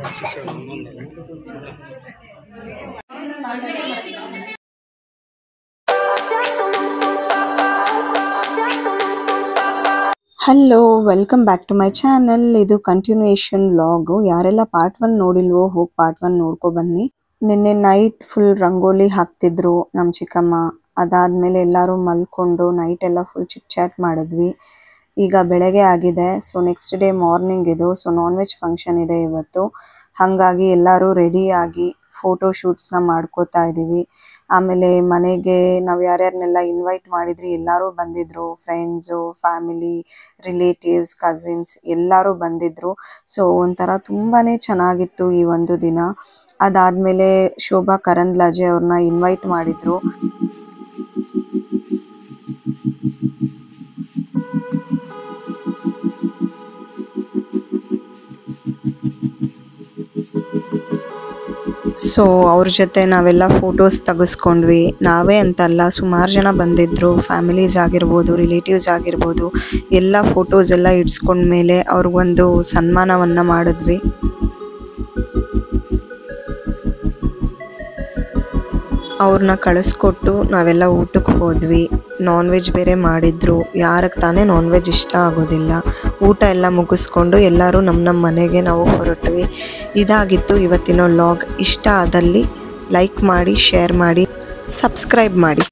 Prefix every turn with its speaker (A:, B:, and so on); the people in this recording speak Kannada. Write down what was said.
A: Hello, welcome back to my channel. ಇದು ಕಂಟಿನ್ಯೂಯೇಷನ್ ವ್ಲಾಗು. ಯಾರೆಲ್ಲ ಪಾರ್ಟ್ 1 ನೋಡಿಲ್ವೋ ಹೋಗಿ ಪಾರ್ಟ್ 1 ನೋಡ್ಕೊ ಬನ್ನಿ. ನಿನ್ನೆ ನೈಟ್ ಫುಲ್ ರಂಗೋಲಿ ಹಾಕ್ತಿದ್ರು ನಮ್ಮ ಚಿಕ್ಕಮ್ಮ. ಅದಾದ್ಮೇಲೆ ಎಲ್ಲರೂ ಮಲ್ಕೊಂಡು ನೈಟ್ ಎಲ್ಲ ಫುಲ್ ಚಿಟ್ ಚಾಟ್ ಮಾಡಿದ್ವಿ. ಈಗ ಬೆಳಗ್ಗೆ ಆಗಿದೆ. ಸೊ ನೆಕ್ಸ್ಟ್ ಡೇ ಮಾರ್ನಿಂಗ್ ಇದು. ಸೊ ನಾನ್ ವೆಜ್ ಫಂಕ್ಷನ್ ಇದೆ ಇವತ್ತು. ಹಾಗಾಗಿ ಎಲ್ಲರೂ ರೆಡಿಯಾಗಿ ಫೋಟೋ ಶೂಟ್ಸ್ನ ಮಾಡ್ಕೋತಾ ಇದ್ದೀವಿ. ಆಮೇಲೆ ಮನೆಗೆ ನಾವು ಯಾರ್ಯಾರನ್ನೆಲ್ಲ ಇನ್ವೈಟ್ ಮಾಡಿದ್ರಿ ಎಲ್ಲರೂ ಬಂದಿದ್ರು. ಫ್ರೆಂಡ್ಸು, ಫ್ಯಾಮಿಲಿ, ರಿಲೇಟಿವ್ಸ್, ಕಸಿನ್ಸ್ ಎಲ್ಲರೂ ಬಂದಿದ್ರು. ಸೊ ಒಂಥರ ತುಂಬಾ ಚೆನ್ನಾಗಿತ್ತು ಈ ಒಂದು ದಿನ. ಅದಾದಮೇಲೆ ಶೋಭಾ ಕರಂದ್ಲಾಜೆ ಅವ್ರನ್ನ ಇನ್ವೈಟ್ ಮಾಡಿದ್ರು. ಸೊ ಅವ್ರ ಜೊತೆ ನಾವೆಲ್ಲ ಫೋಟೋಸ್ ತೆಗೆಸ್ಕೊಂಡ್ವಿ. ನಾವೇ ಅಂತಲ್ಲ, ಸುಮಾರು ಜನ ಬಂದಿದ್ದರು. ಫ್ಯಾಮಿಲೀಸ್ ಆಗಿರ್ಬೋದು, ರಿಲೇಟಿವ್ಸ್ ಆಗಿರ್ಬೋದು, ಎಲ್ಲ ಫೋಟೋಸ್ ಎಲ್ಲ ಇಡ್ಸ್ಕೊಂಡ್ಮೇಲೆ ಅವ್ರಿಗೊಂದು ಸನ್ಮಾನವನ್ನು ಮಾಡಿದ್ವಿ. ಅವ್ರನ್ನ ಕಳಿಸ್ಕೊಟ್ಟು ನಾವೆಲ್ಲ ಊಟಕ್ಕೆ ಹೋದ್ವಿ. ನಾನ್ ವೆಜ್ ಬೇರೆ ಮಾಡಿದ್ರು. ಯಾರಿಗೆ ತಾನೇ ನಾನ್ ವೆಜ್ ಇಷ್ಟ ಆಗೋದಿಲ್ಲ. ಊಟ ಎಲ್ಲ ಮುಗಿಸ್ಕೊಂಡು ಎಲ್ಲರೂ ನಮ್ಮ ಮನೆಗೆ ನಾವು ಹೊರಟ್ವಿ. ಇದಾಗಿತ್ತು ಇವತ್ತಿನ ವ್ಲಾಗ್. ಇಷ್ಟ ಆದಲ್ಲಿ ಲೈಕ್ ಮಾಡಿ, ಶೇರ್ ಮಾಡಿ, ಸಬ್ಸ್ಕ್ರೈಬ್ ಮಾಡಿ.